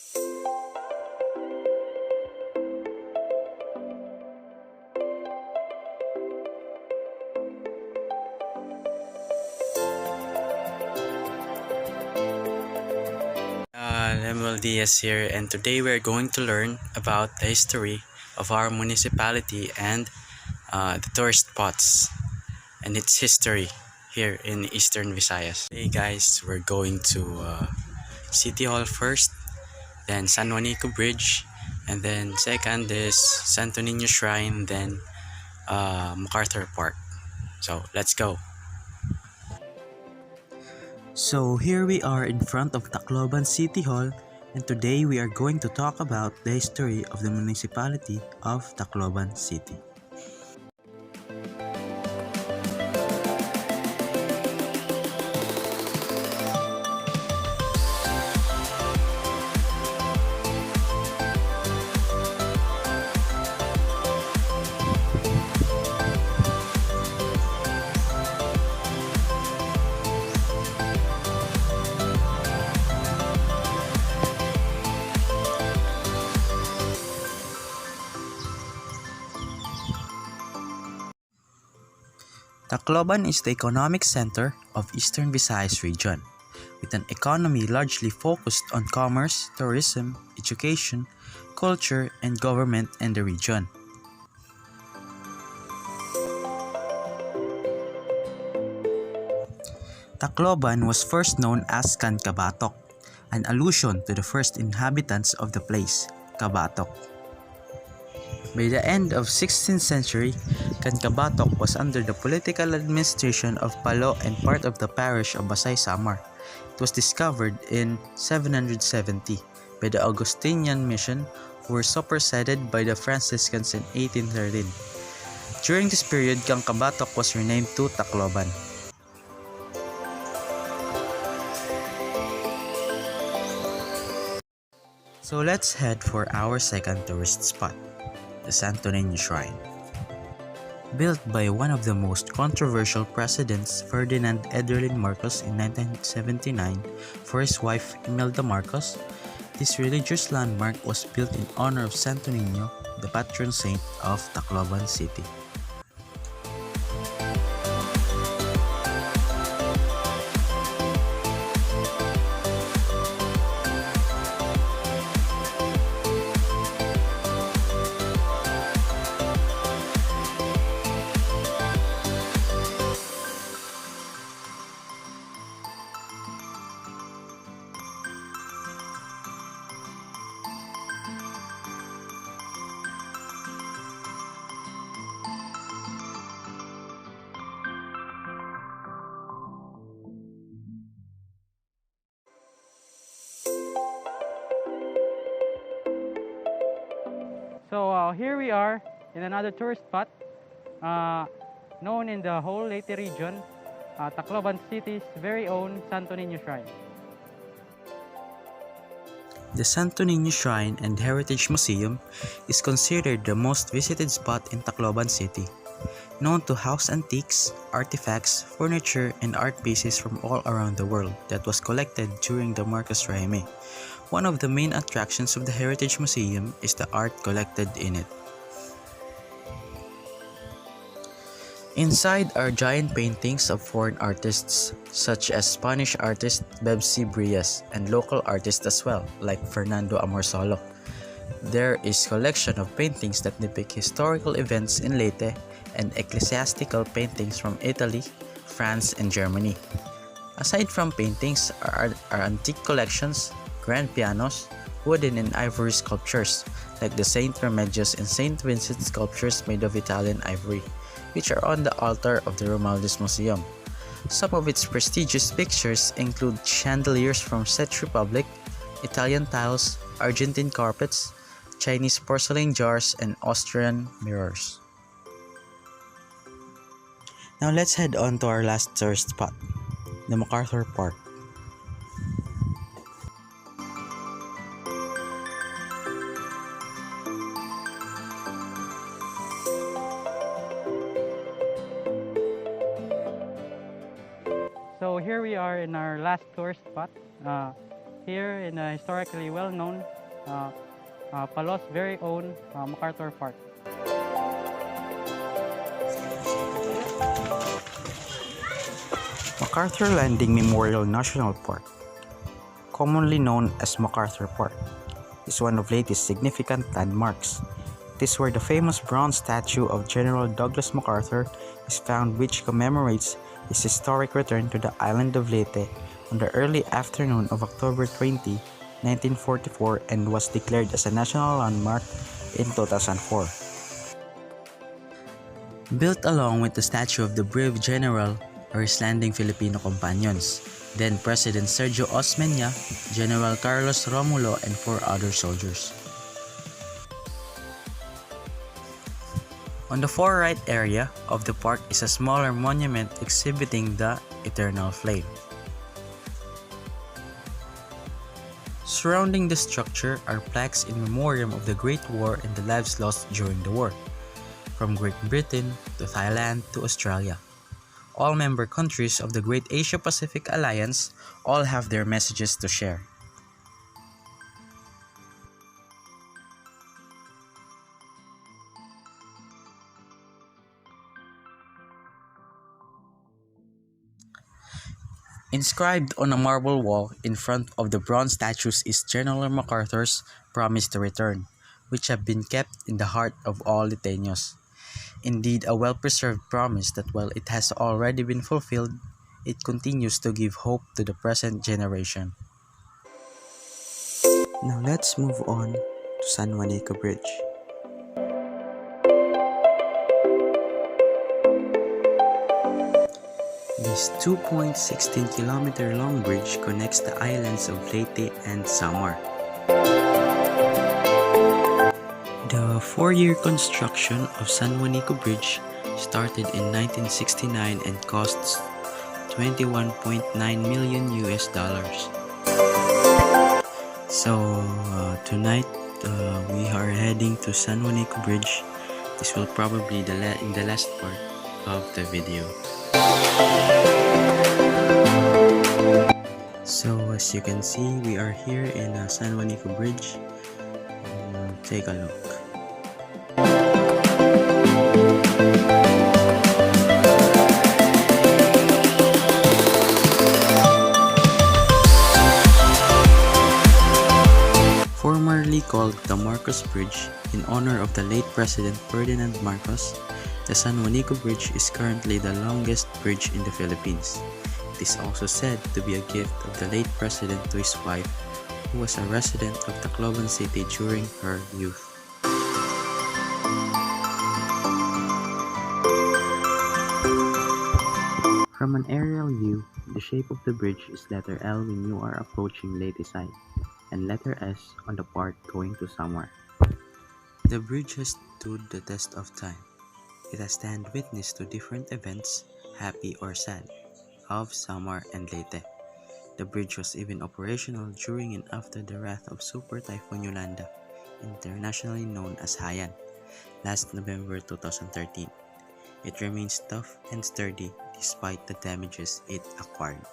Lemuel Diaz here, and today we are going to learn about the history of our municipality and the tourist spots and its history here in Eastern Visayas. Hey guys, we're going to City Hall first, then San Juanico Bridge, and then second is Santo Nino Shrine, then MacArthur Park. So let's go. So here we are in front of Tacloban City Hall, and today we are going to talk about the history of the municipality of Tacloban City. Tacloban is the economic center of Eastern Visayas region, with an economy largely focused on commerce, tourism, education, culture, and government in the region. Tacloban was first known as Cancabatok, an allusion to the first inhabitants of the place, Cabatok. By the end of 16th century, Cancabatok was under the political administration of Palo and part of the parish of Basay Samar. It was discovered in 770 by the Augustinian mission, who were superseded by the Franciscans in 1813. During this period, Cancabatok was renamed to Tacloban. So let's head for our second tourist spot, the Santo Nino Shrine. Built by one of the most controversial presidents, Ferdinand Ederlin Marcos, in 1979 for his wife Imelda Marcos, this religious landmark was built in honor of Santo Nino, the patron saint of Tacloban City. So here we are in another tourist spot known in the whole Leyte region, Tacloban City's very own Santo Nino Shrine. The Santo Nino Shrine and Heritage Museum is considered the most visited spot in Tacloban City, known to house antiques, artifacts, furniture, and art pieces from all around the world that was collected during the Marcos Regime. One of the main attractions of the Heritage Museum is the art collected in it. Inside are giant paintings of foreign artists such as Spanish artist Bebsi Brias and local artists as well, like Fernando Amorsolo. There is collection of paintings that depict historical events in Leyte and ecclesiastical paintings from Italy, France, and Germany. Aside from paintings are antique collections, grand pianos, wooden and ivory sculptures like the Saint Remedios and Saint Vincent sculptures made of Italian ivory, which are on the altar of the Romualdez Museum. Some of its prestigious pictures include chandeliers from Czech Republic, Italian tiles, Argentine carpets, Chinese porcelain jars, and Austrian mirrors. Now let's head on to our last tourist spot, the MacArthur Park. So here we are in our last tourist spot, here in a historically well-known Palos' very own MacArthur Park. MacArthur Landing Memorial National Park, commonly known as MacArthur Park, is one of Leyte's significant landmarks. It is where the famous bronze statue of General Douglas MacArthur is found, which commemorates his historic return to the island of Leyte on the early afternoon of October 20, 1944, and was declared as a national landmark in 2004. Built along with the statue of the brave general are his landing Filipino companions, then President Sergio Osmeña, General Carlos Romulo, and 4 other soldiers. On the far right area of the park is a smaller monument exhibiting the Eternal Flame. Surrounding the structure are plaques in memoriam of the Great War and the lives lost during the war, from Great Britain to Thailand to Australia. All member countries of the Great Asia-Pacific Alliance all have their messages to share. Inscribed on a marble wall in front of the bronze statues is General MacArthur's promise to return, which have been kept in the heart of all Leyteños. Indeed, a well-preserved promise that while it has already been fulfilled, it continues to give hope to the present generation. Now let's move on to San Juanico Bridge. This 2.16-kilometer long bridge connects the islands of Leyte and Samar. The 4-year construction of San Juanico Bridge started in 1969 and costs $21.9 million. So tonight we are heading to San Juanico Bridge. This will probably be in the last part of the video. So as you can see, we are here in San Juanico Bridge. Take a look. Formerly called the Marcos Bridge in honor of the late President Ferdinand Marcos, the San Juanico Bridge is currently the longest bridge in the Philippines. It is also said to be a gift of the late President to his wife, who was a resident of Tacloban City during her youth. From an aerial view, the shape of the bridge is letter L when you are approaching Leyte side, and letter S on the part going to Samar. The bridge has stood the test of time. It has stand witness to different events, happy or sad, of Samar and Leyte. The bridge was even operational during and after the wrath of Super Typhoon Yolanda, internationally known as Haiyan, last November 2013. It remains tough and sturdy despite the damages it acquired.